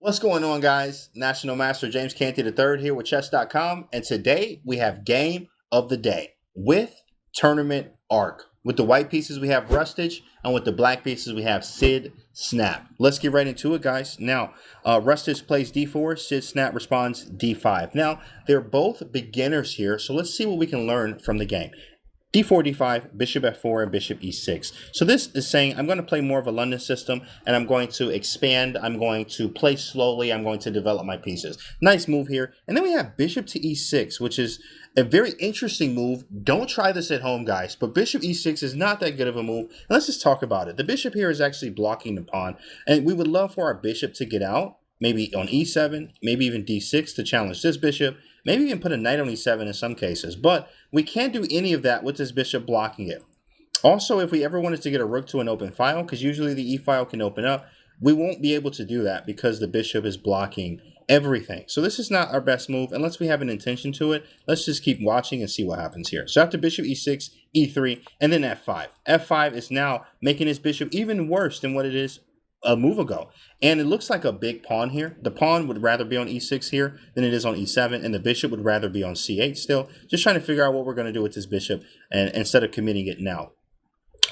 What's going on, guys? National Master James Canty III here with Chess.com, and today we have Game of the Day with Tournament Arc. With the white pieces, we have Rustage, and with the black pieces, we have SydSnap. Let's get right into it, guys. Now, Rustage plays d4, SydSnap responds d5. Now, they're both beginners here, so let's see what we can learn from the game. d4, d5, bishop f4, and bishop e6. So this is saying I'm going to play more of a London system, and I'm going to expand, I'm going to play slowly, I'm going to develop my pieces. Nice move here. And then we have bishop to e6, which is a very interesting move. Don't try this at home, guys, but bishop e6 is not that good of a move. And let's just talk about it. The bishop here is actually blocking the pawn, and we would love for our bishop to get out, maybe on e7, maybe even d6 to challenge this bishop, maybe even put a knight on e7 in some cases, but we can't do any of that with this bishop blocking it. Also, if we ever wanted to get a rook to an open file, because usually the e file can open up, we won't be able to do that because the bishop is blocking everything. So this is not our best move unless we have an intention to it. Let's just keep watching and see what happens here. So after bishop e6, e3, and then f5. f5 is now making his bishop even worse than what it is a move ago, and it looks like a big pawn here. The pawn would rather be on e6 here than it is on e7, and the bishop would rather be on c8 still. Just trying to figure out what we're going to do with this bishop, and instead of committing it now.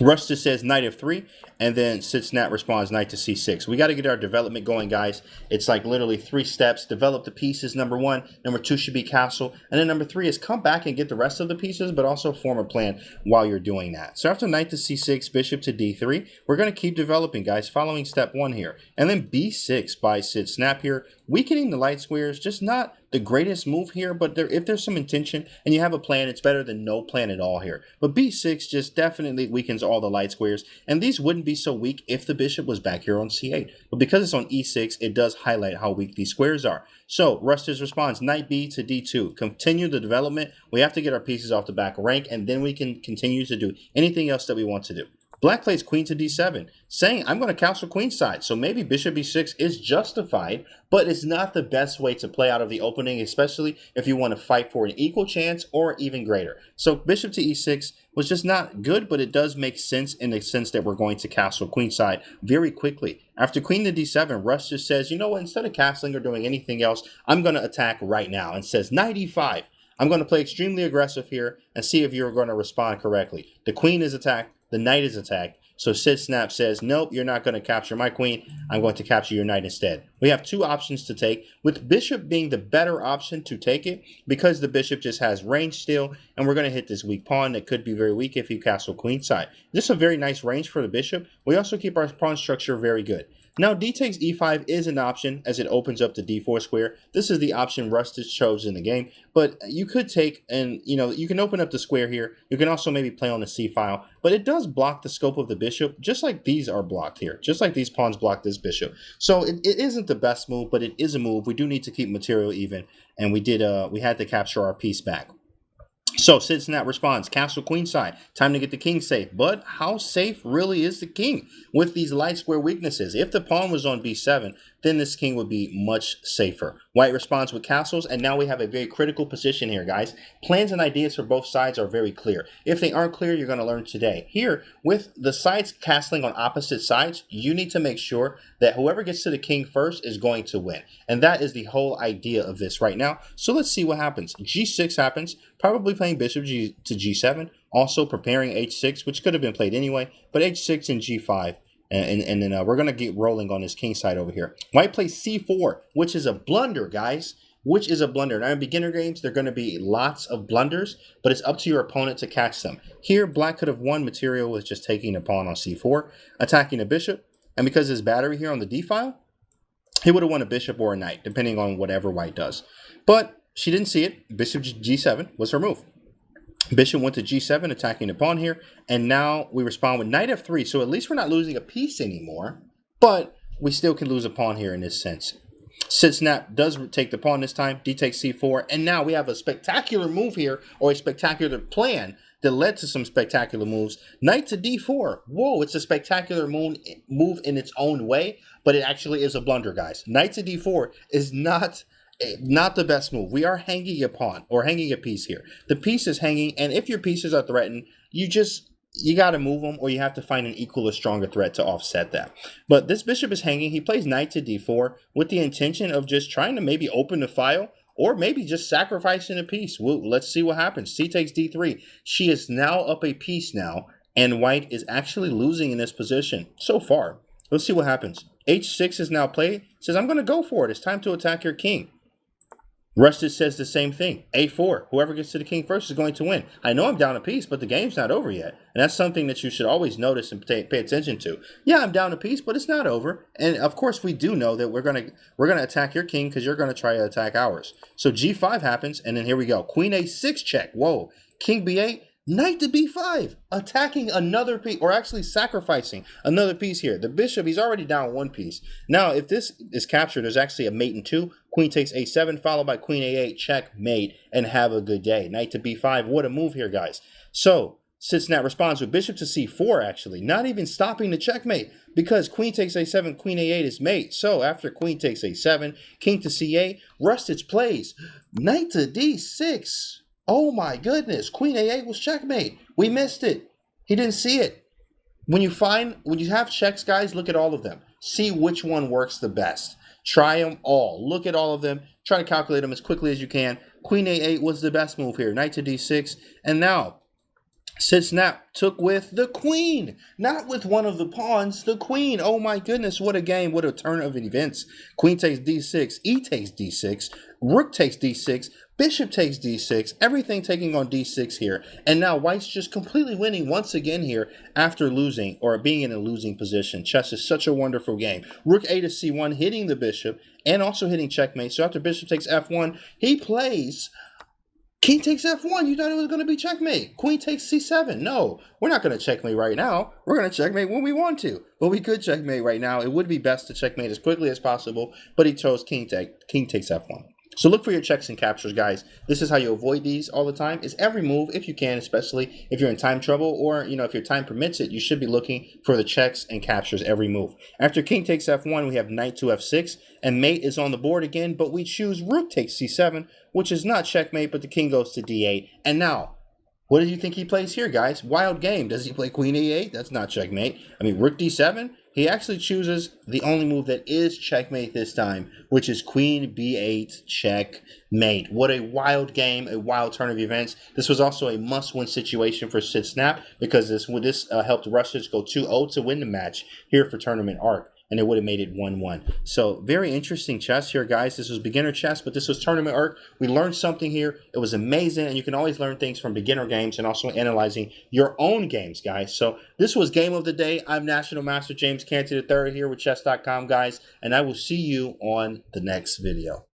Rustage says knight f3, and then SydSnap responds knight to c6. We got to get our development going, guys. It's like literally 3 steps. Develop the pieces, number 1. Number 2 should be castle. And then number 3 is come back and get the rest of the pieces, but also form a plan while you're doing that. So after knight to c6, bishop to d3, we're going to keep developing, guys, following step 1 here. And then b6 by SydSnap here, weakening the light squares, just not the greatest move here, but if there's some intention and you have a plan, it's better than no plan at all here. But b6 just definitely weakens all the light squares, and these wouldn't be so weak if the bishop was back here on c8. But because it's on e6, it does highlight how weak these squares are. So Rustage responds knight b to d2. Continue the development. We have to get our pieces off the back rank, and then we can continue to do anything else that we want to do. Black plays queen to d7, saying I'm going to castle queenside. So maybe bishop e6 is justified, but it's not the best way to play out of the opening, especially if you want to fight for an equal chance or even greater. So bishop to e6 was just not good, but it does make sense in the sense that we're going to castle queenside very quickly. After queen to d7, Russ just says, you know what, instead of castling or doing anything else, I'm going to attack right now, and says knight e5. I'm going to play extremely aggressive here and see if you're going to respond correctly. The queen is attacked. The knight is attacked. So SydSnap says, nope, you're not going to capture my queen. I'm going to capture your knight instead. We have 2 options to take, with bishop being the better option to take it because the bishop just has range still, and we're going to hit this weak pawn that could be very weak if you castle queenside. This is a very nice range for the bishop. We also keep our pawn structure very good. Now, d takes e5 is an option as it opens up the d4 square. This is the option Rustage chose in the game, but you could take and, you can open up the square here. You can also maybe play on the c file, but it does block the scope of the bishop, just like these are blocked here, just like these pawns block this bishop. So it isn't the best move, but it is a move. We do need to keep material even, and we had to capture our piece back. So SydSnap responds, castle queenside, time to get the king safe. But how safe really is the king with these light square weaknesses? If the pawn was on b7, then this king would be much safer. White responds with castles, and now we have a very critical position here, guys. Plans and ideas for both sides are very clear. If they aren't clear, you're going to learn today. Here, with the sides castling on opposite sides, you need to make sure that whoever gets to the king first is going to win. And that is the whole idea of this right now. So let's see what happens. g6 happens, probably playing bishop to g7, also preparing h6, which could have been played anyway, but h6 and g5. And then we're going to get rolling on this king side over here. White plays c4, which is a blunder, guys. Which is a blunder. Now, in beginner games, there are going to be lots of blunders, but it's up to your opponent to catch them. Here, black could have won material with just taking a pawn on c4, attacking a bishop, and because there's battery here on the d file, he would have won a bishop or a knight, depending on whatever white does. But she didn't see it. Bishop g7 was her move. Bishop went to g7, attacking the pawn here, and now we respond with knight f3. So at least we're not losing a piece anymore, but we still can lose a pawn here in this sense. SydSnap does take the pawn this time, d takes c4, and now we have a spectacular move here, or a spectacular plan that led to some spectacular moves. Knight to d4. Whoa, it's a spectacular move in its own way, but it actually is a blunder, guys. Knight to d4 is not the best move. We are hanging a pawn or hanging a piece here. The piece is hanging, and if your pieces are threatened, you just you got to move him, or you have to find an equal or stronger threat to offset that. But this bishop is hanging. He plays knight to d4 with the intention of just trying to maybe open the file, or maybe just sacrificing a piece. Well, let's see what happens. C takes d3. She is now up a piece now, and white is actually losing in this position so far. Let's see what happens. h6 is now played. Says, I'm going to go for it. It's time to attack your king. Rustage says the same thing. A4. Whoever gets to the king first is going to win. I know I'm down a piece, but the game's not over yet. And that's something that you should always notice and pay attention to. Yeah, I'm down a piece, but it's not over. And of course, we do know that we're gonna attack your king because you're gonna try to attack ours. So G5 happens, and then here we go. Queen A6 check. Whoa. King B8. Knight to b5, attacking another piece, or actually sacrificing another piece here. The bishop, he's already down one piece. Now, if this is captured, there's actually a mate in 2. Queen takes a7, followed by queen a8, checkmate, and have a good day. Knight to b5, what a move here, guys. So, SydSnap responds with bishop to c4, actually, not even stopping the checkmate, because queen takes a7, queen a8 is mate. So, after queen takes a7, king to c8, Rustage plays knight to d6. Oh my goodness, queen a8 was checkmate. We missed it. He didn't see it. When you have checks, guys, look at all of them. See which one works the best. Try them all. Look at all of them. Try to calculate them as quickly as you can. Queen a8 was the best move here. Knight to d6. And now, SydSnap took with the queen, not with one of the pawns, the queen. Oh my goodness, what a game, what a turn of events. Queen takes d6, e takes d6, rook takes d6, bishop takes d6, everything taking on d6 here. And now white's just completely winning once again here after losing, or being in a losing position. Chess is such a wonderful game. Rook a to c1, hitting the bishop, and also hitting checkmate. So after bishop takes f1, he plays king takes f1. You thought it was going to be checkmate. Queen takes c7. No, we're not going to checkmate right now. We're going to checkmate when we want to. But we could checkmate right now. It would be best to checkmate as quickly as possible. But he chose king takes f1. So look for your checks and captures, guys. This is how you avoid these all the time. Is every move, if you can, especially if you're in time trouble, or if your time permits it, you should be looking for the checks and captures every move. After king takes f1, we have knight to f6, and mate is on the board again, but we choose rook takes c7, which is not checkmate, but the king goes to d8. And now, what do you think he plays here, guys? Wild game. Does he play queen e8? That's not checkmate. I mean, rook d7? He actually chooses the only move that is checkmate this time, which is queen b8 checkmate. What a wild game, a wild turn of events. This was also a must-win situation for SydSnap, because this helped Rustage go 2-0 to win the match here for Tournament Arc. And it would have made it 1-1. So very interesting chess here, guys. This was beginner chess, but this was Tournament Arc. We learned something here. It was amazing, and you can always learn things from beginner games and also analyzing your own games, guys. So this was Game of the Day. I'm National Master James Canty III here with Chess.com, guys, and I will see you on the next video.